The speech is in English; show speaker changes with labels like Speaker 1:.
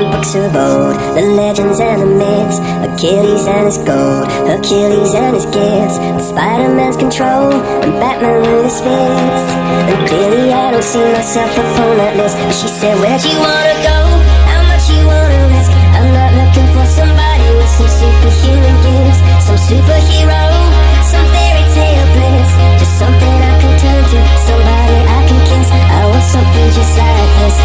Speaker 1: in books of old, the legends and the myths, Achilles and his gold, Achilles and his gifts, Spider-Man's control, and Batman with his fists. And clearly I don't see myself upon that list. But she said, where'd you wanna go? How much you wanna risk? I'm not looking for somebody with some superhuman gifts, some superhero, some fairy tale bliss. Just something I can turn to, somebody I can kiss. I want something just like this.